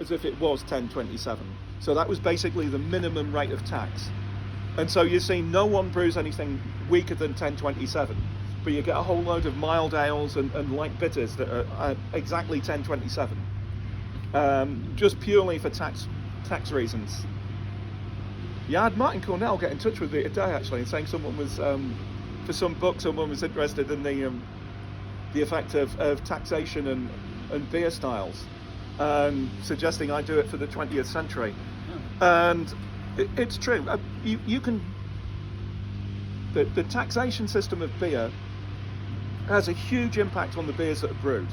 as if it was 1027. So that was basically the minimum rate of tax. And so you see no one brews anything weaker than 1027, but you get a whole load of mild ales and light bitters that are exactly 1027, just purely for tax reasons. Yeah, I had Martin Cornell get in touch with me today actually, and saying someone was, for some book, someone was interested in the effect of taxation and beer styles, and suggesting I do it for the 20th century. And it's true. You can. The taxation system of beer has a huge impact on the beers that are brewed.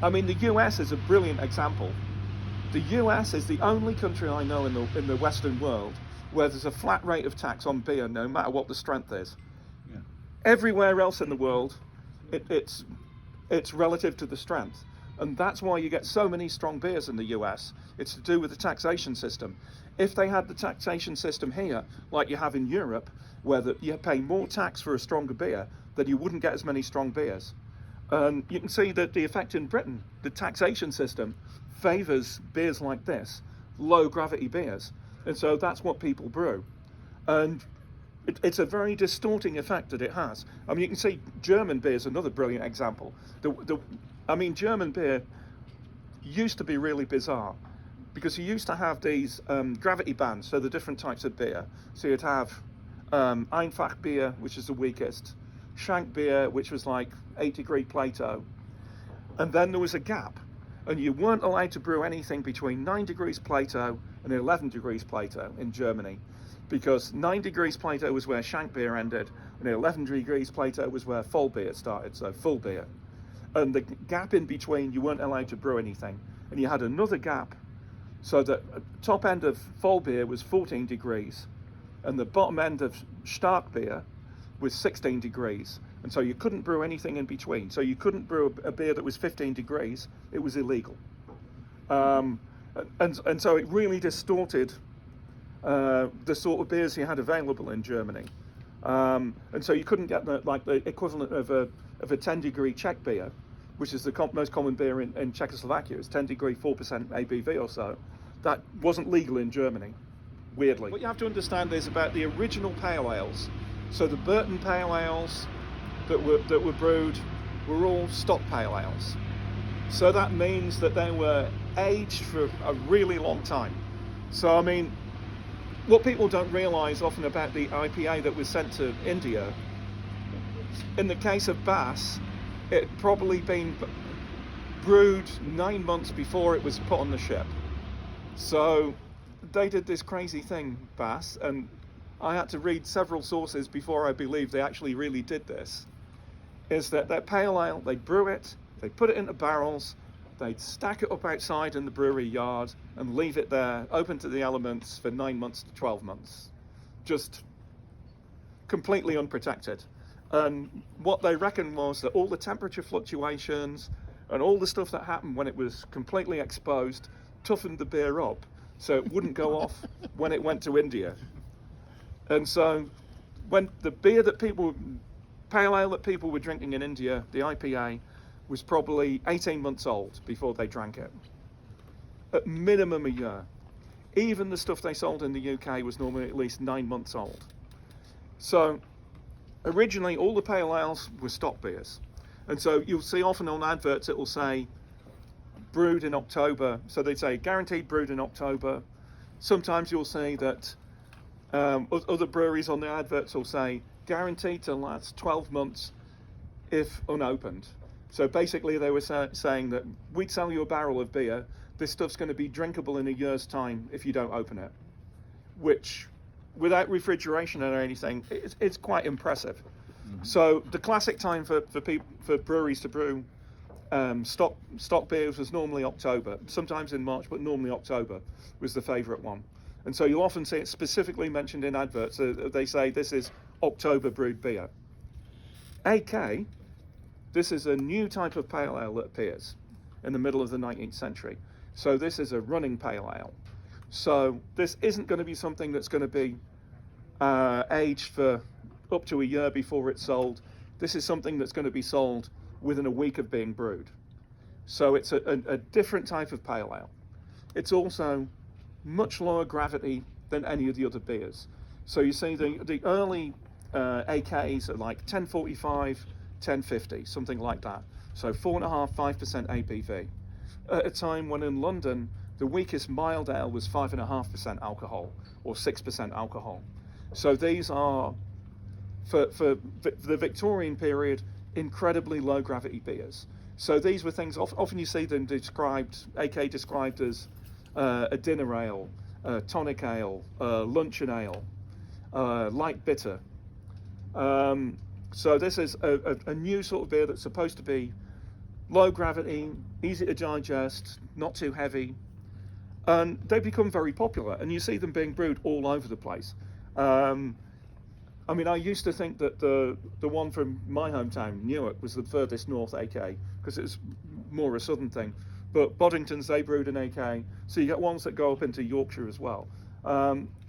I mean, the US is a brilliant example. The US is the only country I know in the Western world where there's a flat rate of tax on beer, no matter what the strength is. Yeah. Everywhere else in the world, it's relative to the strength. And that's why you get so many strong beers in the US. It's to do with the taxation system. If they had the taxation system here, like you have in Europe, where you pay more tax for a stronger beer, then you wouldn't get as many strong beers. And you can see that the effect in Britain, the taxation system favours beers like this, low gravity beers. And so that's what people brew. And it's a very distorting effect that it has. I mean, you can see German beer is another brilliant example. German beer used to be really bizarre because you used to have these gravity bands, so the different types of beer. So you'd have Einfach beer, which is the weakest, Shank beer, which was like 8-degree Plato, and then there was a gap, and you weren't allowed to brew anything between 9 degrees Plato and 11 degrees Plato in Germany, because 9 degrees Plato was where Shank beer ended, and 11 degrees Plato was where Voll beer started, so full beer. And the gap in between, you weren't allowed to brew anything. And you had another gap, so that top end of Voll beer was 14 degrees, and the bottom end of Stark beer was 16 degrees. And so you couldn't brew anything in between. So you couldn't brew a beer that was 15 degrees. It was illegal. And so it really distorted the sort of beers you had available in Germany. And so you couldn't get the equivalent of a 10-degree Czech beer, which is the most common beer in Czechoslovakia. It's 10-degree, 4% ABV or so. That wasn't legal in Germany, weirdly. What you have to understand is about the original pale ales. So the Burton pale ales that were brewed were all stock pale ales. So that means that they were aged for a really long time. So I mean, what people don't realise often about the IPA that was sent to India, in the case of Bass, it had probably been brewed 9 months before it was put on the ship. So they did this crazy thing, Bass, and I had to read several sources before I believed they actually really did this, is that their pale ale, they brew it, they put it into barrels, they'd stack it up outside in the brewery yard and leave it there, open to the elements, for 9 months to 12 months. Just completely unprotected. And what they reckoned was that all the temperature fluctuations and all the stuff that happened when it was completely exposed toughened the beer up so it wouldn't go off when it went to India. And so when the pale ale that people were drinking in India, the IPA, was probably 18 months old before they drank it. At minimum a year. Even the stuff they sold in the UK was normally at least 9 months old. So originally all the pale ales were stock beers. And so you'll see often on adverts it will say brewed in October. So they say guaranteed brewed in October. Sometimes you'll see that other breweries on their adverts will say guaranteed to last 12 months if unopened. So basically they were saying that we'd sell you a barrel of beer, this stuff's going to be drinkable in a year's time if you don't open it, which without refrigeration or anything, it's quite impressive. Mm-hmm. So the classic time for breweries to brew stock beers was normally October, sometimes in March, but normally October was the favourite one. And so you'll often see it specifically mentioned in adverts. They say this is October brewed beer. AK, this is a new type of pale ale that appears in the middle of the 19th century. So this is a running pale ale. So this isn't going to be something that's going to be aged for up to a year before it's sold. This is something that's going to be sold within a week of being brewed. So it's a different type of pale ale. it's also much lower gravity than any of the other beers. So you see the early AKs are like 1045, 1050, something like that. So 4.5%, 5% ABV. At a time when in London, the weakest mild ale was 5.5% alcohol or 6% alcohol. So these are, for the Victorian period, incredibly low gravity beers. So these were things, often you see them described, AK described as a dinner ale, tonic ale, luncheon ale, light bitter. So this is a new sort of beer that's supposed to be low gravity, easy to digest, not too heavy, and they've become very popular, and you see them being brewed all over the place. I mean, I used to think that the one from my hometown, Newark, was the furthest north AK, because it's more a southern thing. But Boddington's, they brewed an AK, so you get ones that go up into Yorkshire as well.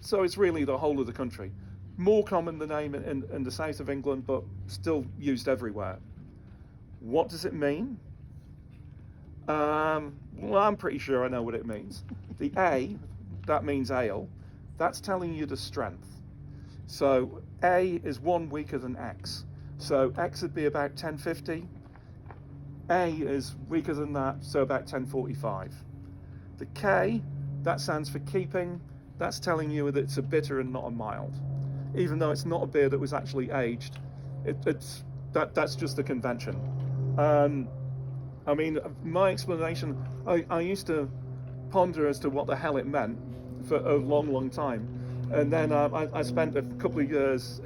So it's really the whole of the country. More common the name in the south of England, but still used everywhere. What does it mean? Well, I'm pretty sure I know what it means. The A, that means ale. That's telling you the strength. So A is 1 weaker than X. So X would be about 1050. A is weaker than that, so about 1045. The K, that stands for keeping. That's telling you that it's a bitter and not a mild. Even though it's not a beer that was actually aged, that's just a convention. I mean, my explanation, I used to ponder as to what the hell it meant for a long, long time. And then I spent a couple of years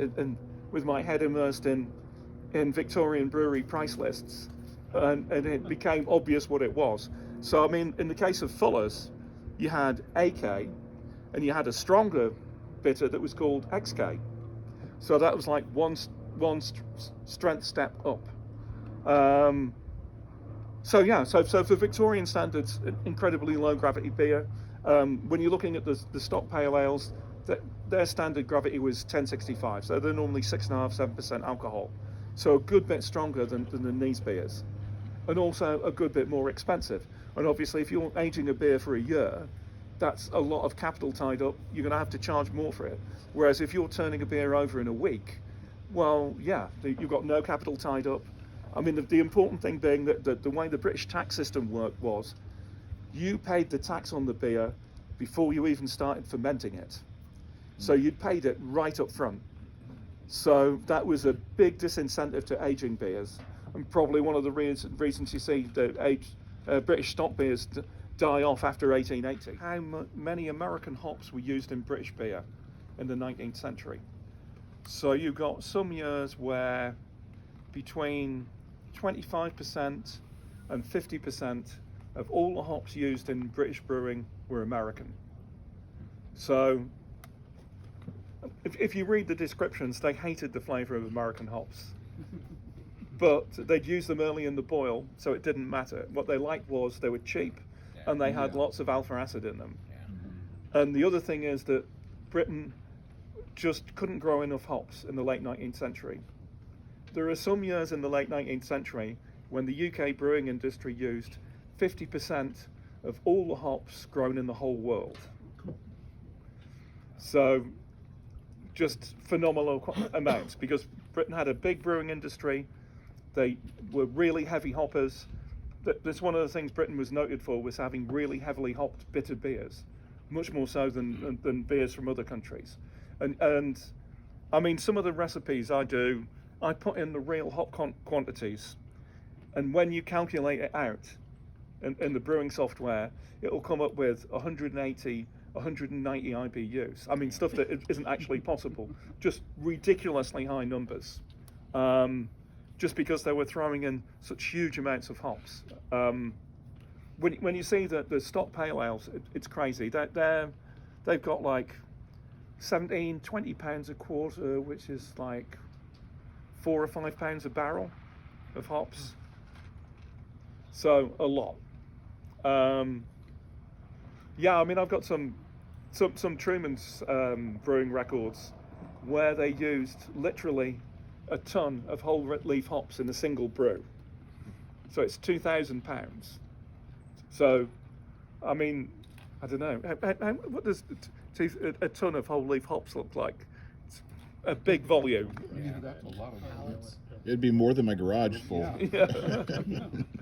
with my head immersed in Victorian brewery price lists, and it became obvious what it was. So, I mean, in the case of Fuller's, you had AK, and you had a stronger bitter that was called XK. So that was like one strength step up. So for Victorian standards, incredibly low gravity beer. When you're looking at the stock pale ales, their standard gravity was 1065, so they're normally 6.5%, 7% alcohol. So a good bit stronger than these beers, and also a good bit more expensive. And obviously, if you're aging a beer for a year, that's a lot of capital tied up. You're going to have to charge more for it. Whereas if you're turning a beer over in a week, well, yeah, you've got no capital tied up. I mean, the important thing being that the way the British tax system worked was, you paid the tax on the beer before you even started fermenting it. So you'd paid it right up front. So that was a big disincentive to aging beers, and probably one of the reasons you see the British stock beers die off after 1880. How many American hops were used in British beer in the 19th century? So you've got some years where between 25% and 50% of all the hops used in British brewing were American. So if you read the descriptions, they hated the flavour of American hops. But they'd use them early in the boil, so it didn't matter. What they liked was they were cheap, and they had lots of alpha acid in them. And the other thing is that Britain just couldn't grow enough hops in the late 19th century. There are some years in the late 19th century when the UK brewing industry used 50% of all the hops grown in the whole world. So just phenomenal amounts, because Britain had a big brewing industry. They were really heavy hoppers. That's one of the things Britain was noted for, was having really heavily hopped bitter beers, much more so than beers from other countries. And I mean, some of the recipes I do, I put in the real hop quantities, and when you calculate it out in the brewing software, it'll come up with 180, 190 IBUs. I mean, stuff that isn't actually possible, just ridiculously high numbers, just because they were throwing in such huge amounts of hops. When you see the stock pale ales, it's crazy. They've got like 17, 20 pounds a quarter, which is like 4 or 5 pounds a barrel of hops. So a lot. Yeah, I mean, I've got some Truman's brewing records where they used literally a ton of whole leaf hops in a single brew. So it's 2,000 pounds. So, I mean, I don't know. What does a ton of whole leaf hops look like? It's a big volume. Yeah, that's a lot of pellets. It'd be more than my garage full. Yeah.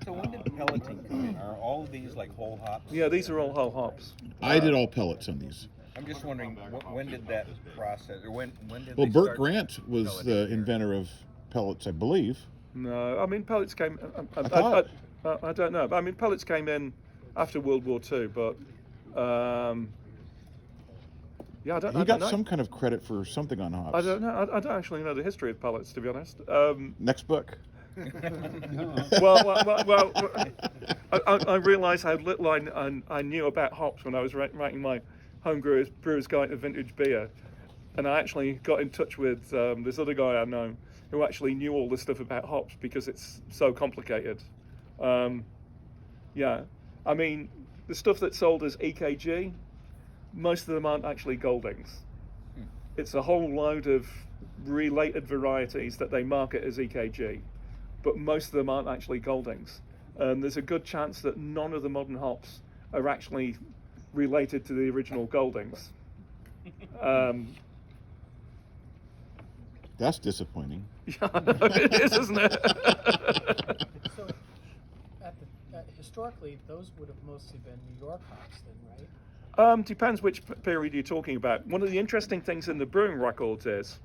So when did pelleting come in? Are all of these like whole hops? Yeah, these are all whole hops. I did all pellets on these. I'm just wondering when did that process, or when did Well, they Burt start Grant was pelleting the here? inventor of pellets, I believe. No, I mean pellets came. thought- I don't know. I mean pellets came in after World War II, but yeah, I don't. He I got don't know. some kind of credit for something on hops. I don't know. I don't actually know the history of pellets, to be honest. Next book. Well, I realised how little I knew about hops when I was writing my home brewer's guide to vintage beer, and I actually got in touch with this other guy I know who actually knew all this stuff about hops because it's so complicated. Yeah, I mean the stuff that's sold as EKG, most of them aren't actually Goldings. It's a whole load of related varieties that they market as EKG, but most of them aren't actually Goldings. And there's a good chance that none of the modern hops are actually related to the original Goldings. That's disappointing. Yeah, I know, it is, isn't it? So, historically, those would have mostly been New York hops then, right? Depends which period you're talking about. One of the interesting things in the brewing records is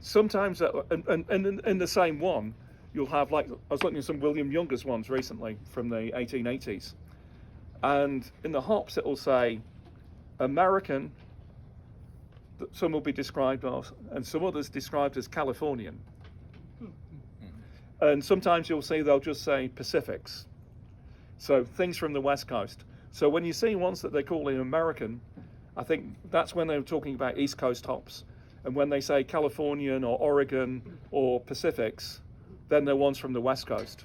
sometimes, and in the same one, you'll have, like, I was looking at some William Younger's ones recently from the 1880s, and in the hops it will say American, some will be described as, and some others described as Californian. And sometimes you'll see they'll just say Pacifics, so things from the West Coast. So when you see ones that they're calling American, I think that's when they're talking about East Coast hops. And when they say Californian or Oregon or Pacifics, then they're ones from the West Coast.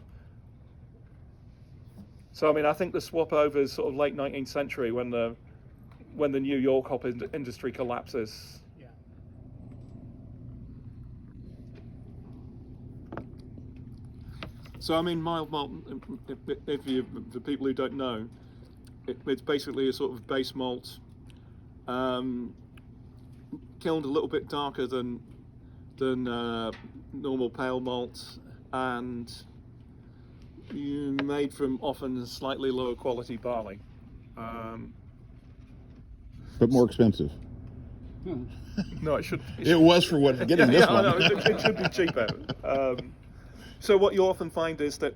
So I mean, I think the swap over is sort of late 19th century when the New York hop industry collapses. Yeah. So I mean, mild malt, for people who don't know, it's basically a sort of base malt, kilned a little bit darker than normal pale malt, and made from often slightly lower quality barley. But more expensive. No, it should. It was for what getting this I one. know, it should be cheaper. So what you often find is that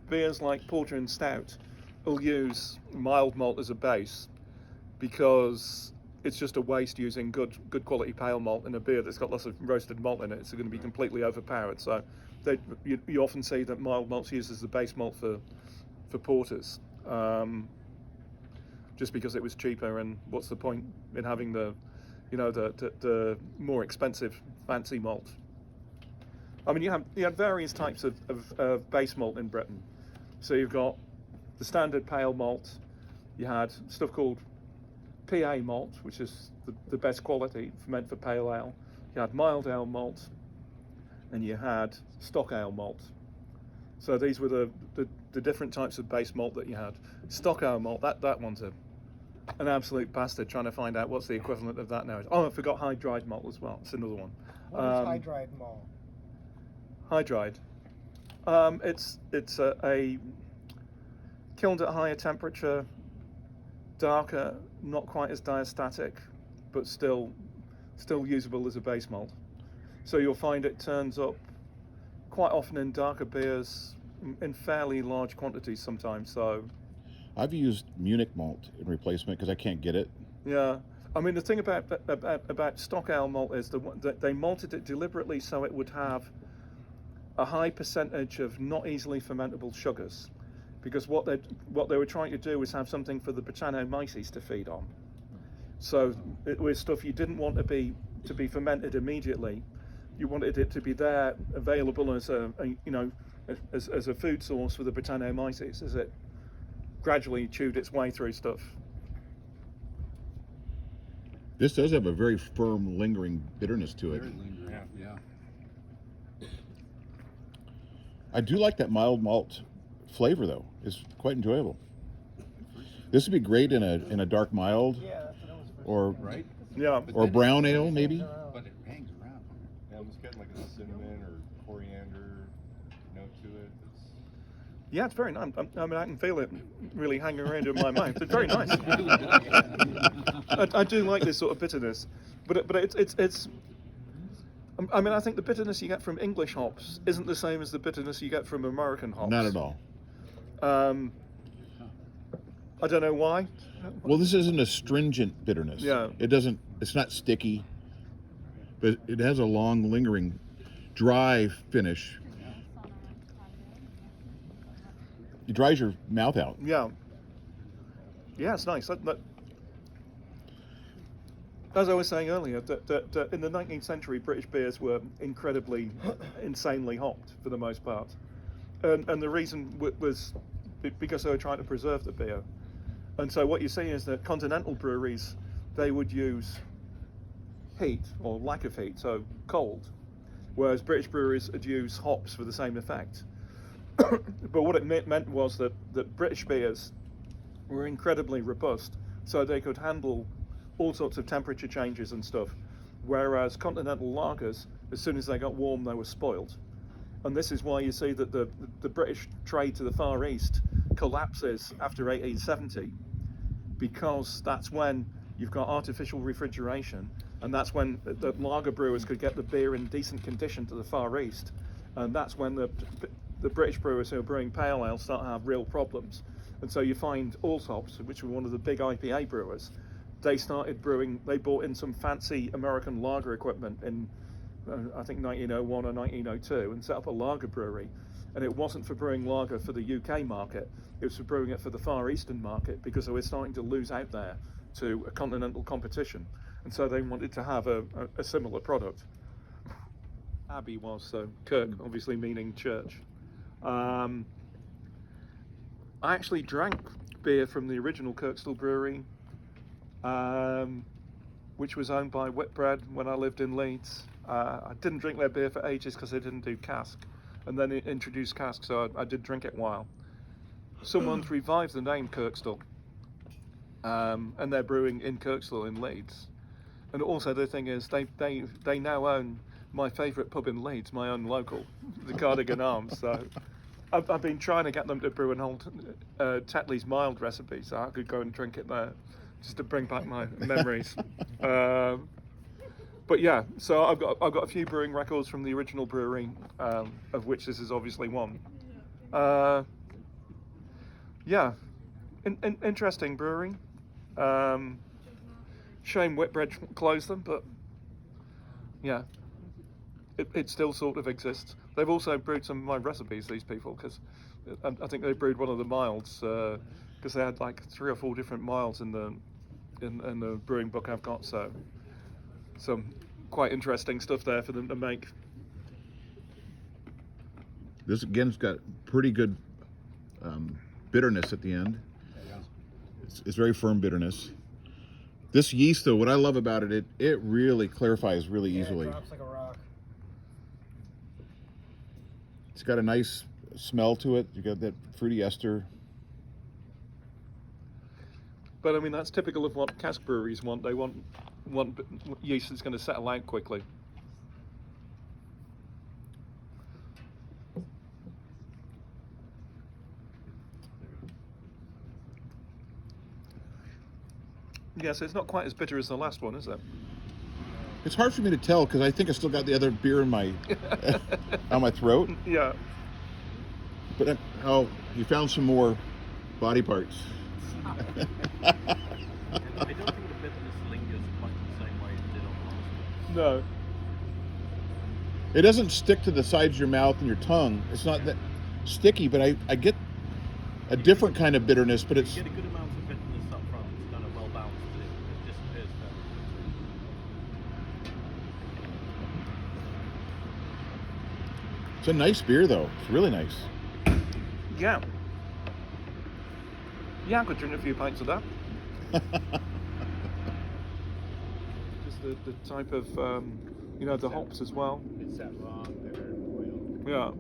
beers like porter and stout will use mild malt as a base because it's just a waste using good quality pale malt in a beer that's got lots of roasted malt in it. It's going to be completely overpowered. So you often see that mild malt's used as the base malt for porters, just because it was cheaper. And what's the point in having the more expensive fancy malt? I mean, you had various types of base malt in Britain. So you've got the standard pale malt. You had stuff called PA malt, which is the best quality meant for pale ale. You had mild ale malt, and you had stock ale malt. So these were the different types of base malt that you had. Stock ale malt, that one's an absolute bastard trying to find out what's the equivalent of that now. Oh, I forgot high dried malt as well. It's another one. What is high dried malt? High dried. It's a kilned at higher temperature, darker, not quite as diastatic, but still usable as a base malt. So you'll find it turns up quite often in darker beers in fairly large quantities sometimes. So I've used Munich malt in replacement because I can't get it. yeah, I mean the thing about stock ale malt is that they malted it deliberately so it would have a high percentage of not easily fermentable sugars, because what they were trying to do was have something for the Brettanomyces to feed on. So it was stuff you didn't want to be fermented immediately. You wanted it to be there, available as a food source for the Brettanomyces as it gradually chewed its way through stuff. This does have a very firm, lingering bitterness to it. Very lingering. Yeah. I do like that mild malt flavor, though. It's quite enjoyable. This would be great in a dark mild Yeah, that's what I was first or Right? Yeah. or brown ale maybe. But it hangs around. Yeah, I'm just getting like a cinnamon or coriander note to it. Yeah, it's very nice. I mean, I can feel it really hanging around in my mouth. It's very nice. I do like this sort of bitterness, but it's. I mean, I think the bitterness you get from English hops isn't the same as the bitterness you get from American hops. Not at all. I don't know why. Well, this isn't a stringent bitterness. Yeah. It doesn't. It's not sticky, but it has a long, lingering, dry finish. It dries your mouth out. Yeah. Yeah, it's nice. As I was saying earlier, that in the 19th century, British beers were incredibly, insanely hopped for the most part. And the reason was because they were trying to preserve the beer. And so what you see is that continental breweries, they would use heat or lack of heat, so cold, whereas British breweries would use hops for the same effect. But what it meant was that British beers were incredibly robust, so they could handle all sorts of temperature changes and stuff, whereas continental lagers, as soon as they got warm, they were spoiled. And this is why you see that the British trade to the Far East collapses after 1870, because that's when you've got artificial refrigeration, and that's when the lager brewers could get the beer in decent condition to the Far East, and that's when the British brewers who are brewing pale ale start to have real problems. And so you find Allsops, which were one of the big IPA brewers, they started brewing, they bought in some fancy American lager equipment in I think 1901 or 1902 and set up a lager brewery. And it wasn't for brewing lager for the UK market, it was for brewing it for the Far Eastern market, because they were starting to lose out there to a continental competition. And so they wanted to have a similar product. Abbey was, so Kirk obviously meaning church. I actually drank beer from the original Kirkstall brewery, which was owned by Whitbread when I lived in Leeds. I didn't drink their beer for ages because they didn't do cask, and then it introduced cask, so I did drink it a while. Someone's revived the name Kirkstall, and they're brewing in Kirkstall in Leeds. And also the thing is, they now own my favourite pub in Leeds, my own local, the Cardigan Arms. So I've been trying to get them to brew an old Tetley's mild recipe, so I could go and drink it there, just to bring back my memories. But yeah, so I've got a few brewing records from the original brewery, of which this is obviously one. Yeah, interesting brewery. Shame Whitbread closed them, but yeah, it still sort of exists. They've also brewed some of my recipes, these people, because I think they brewed one of the milds, because they had like 3 or 4 different milds in the brewing book I've got, so some quite interesting stuff there for them to make. This again's got pretty good bitterness at the end. It's very firm bitterness. This yeast, though, what I love about it, it really clarifies really easily. It drops like a rock. It's got a nice smell to it. You got that fruity ester. But I mean, that's typical of what cask breweries want. They want yeast that's going to settle out quickly. Yes, it's not quite as bitter as the last one, is it? It's hard for me to tell because I think I still got the other beer in my on my throat. Yeah. But oh, you found some more body parts. I don't think the bitterness lingers quite the same way it did on the last one. No. It doesn't stick to the sides of your mouth and your tongue. It's not that sticky, but I get a different kind of bitterness, but it's You get a good amount of bitterness up front. It's kind of well balanced, but it disappears fairly. it's a nice beer though. It's really nice. Yeah. Yeah, I could drink a few pints of that. Just the type of, the hops as well. It's that raw bitter oil. Yeah.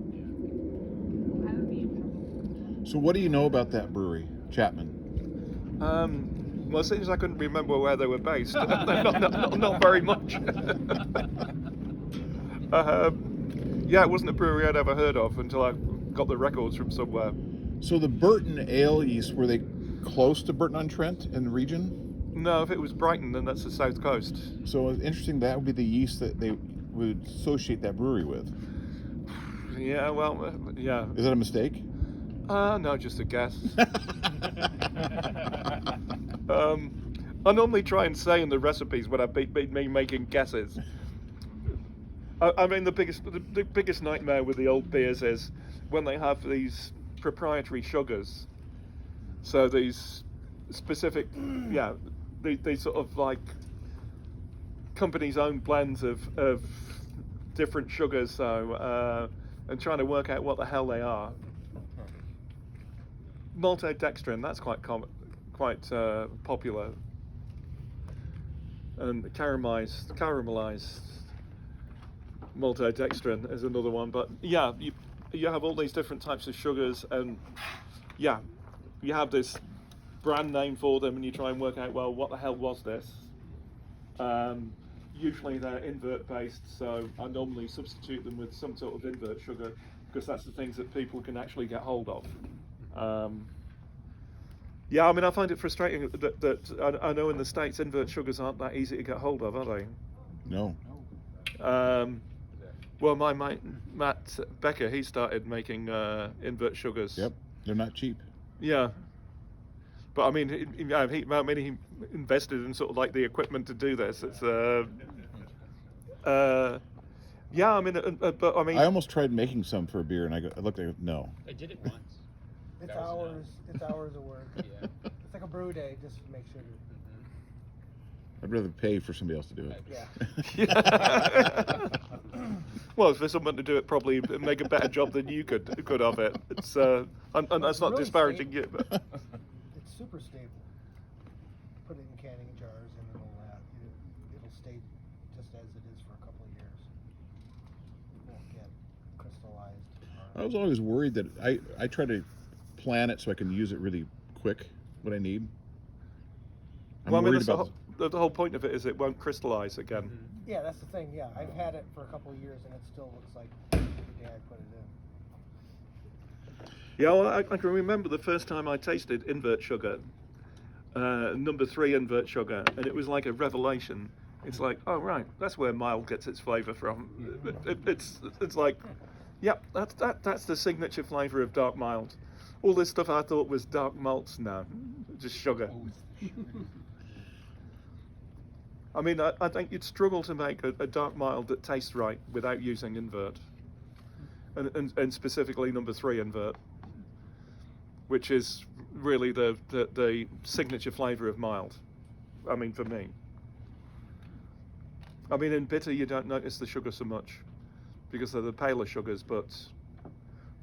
So what do you know about that brewery, Chapman? Well, it seems I couldn't remember where they were based. not very much. Yeah, it wasn't a brewery I'd ever heard of until I got the records from somewhere. So the Burton Ale yeast, were they close to Burton-on-Trent in the region? No, if it was Brighton, then that's the south coast. So it's interesting, that would be the yeast that they would associate that brewery with. Yeah, well, yeah. Is that a mistake? No, just a guess. I normally try and say in the recipes when I've been making guesses. I mean, the biggest nightmare with the old beers is when they have these proprietary sugars. So these specific, yeah, these sort of like companies' own blends of different sugars. So and trying to work out what the hell they are. Maltodextrin, that's quite popular, and caramelized maltodextrin is another one. But yeah, you have all these different types of sugars, and yeah, you have this brand name for them, and you try and work out, well, what the hell was this? Usually they're invert based, so I normally substitute them with some sort of invert sugar because that's the things that people can actually get hold of. Yeah, I mean, I find it frustrating that I know in the States invert sugars aren't that easy to get hold of, are they? No. Well, my mate Matt Becker, he started making invert sugars. Yep, they're not cheap. Yeah, but I mean, he invested in sort of like the equipment to do this. It's yeah, I mean, but I mean, I almost tried making some for a beer, and I looked at it, no. I did it once. It's That was hours. It's hours of work. Yeah. It's like a brew day, just to make sure. I'd rather pay for somebody else to do it. Yeah. well, for someone to do it, probably make a better job than you could of it. It's and that's not Really disparaging you, but It's super stable. Put it in canning jars and it'll stay just as it is for a couple of years. It won't get crystallized. I was always worried that I try to plan it so I can use it really quick, what I need. I'm well, I mean, worried that's about the whole point of it is it won't crystallize again. Yeah, that's the thing. Yeah, I've had it for a couple of years and it still looks like the day I put it in. Yeah, well, I can remember the first time I tasted invert sugar, number 3 invert sugar, and it was like a revelation. It's like, oh right, that's where mild gets its flavour from. It's like, yep, that's the signature flavour of dark mild. All this stuff I thought was dark malts, no, just sugar. I mean, I think you'd struggle to make a dark mild that tastes right without using invert, and specifically number 3 invert, which is really the signature flavour of mild. I mean, for me. I mean, in bitter you don't notice the sugar so much because they're the paler sugars, but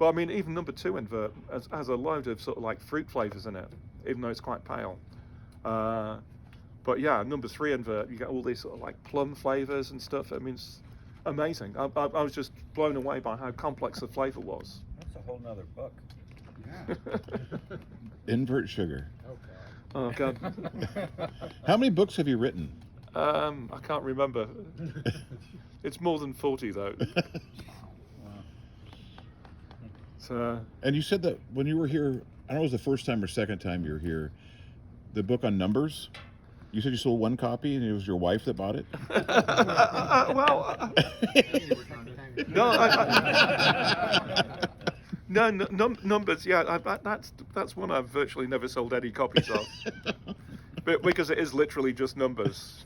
I mean, even number 2 invert has a load of sort of like fruit flavours in it, even though it's quite pale. But yeah, number 3 invert, you get all these sort of like plum flavours and stuff. I mean, it's amazing. I was just blown away by how complex the flavour was. That's a whole nother book. Yeah. invert sugar. Oh God. How many books have you written? I can't remember. It's more than 40 though. So. And you said that when you were here, I don't know if it was the first time or second time you were here, the book on numbers, you said you sold 1 copy and it was your wife that bought it? No, numbers, yeah, that's one I've virtually never sold any copies of. But because it is literally just numbers.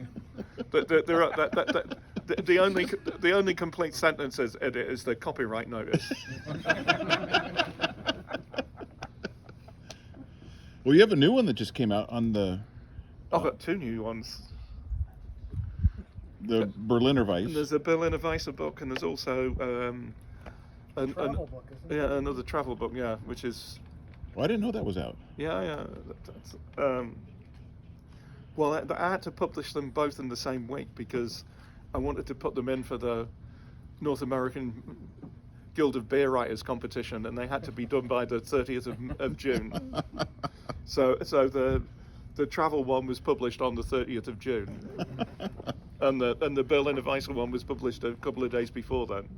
The only complete sentence in it is the copyright notice. Well, you have a new one that just came out on the... I've got 2 new ones. The Berliner Weiss. And there's a Berliner Weiss book, and there's also Travel book, isn't it? yeah, another travel book, yeah, which is Oh, I didn't know that was out. yeah. Well, I had to publish them both in the same week because I wanted to put them in for the North American Guild of Beer Writers competition, and they had to be done by the 30th of June. So the travel one was published on the 30th of June, and the Berliner Weisse one was published a couple of days before then.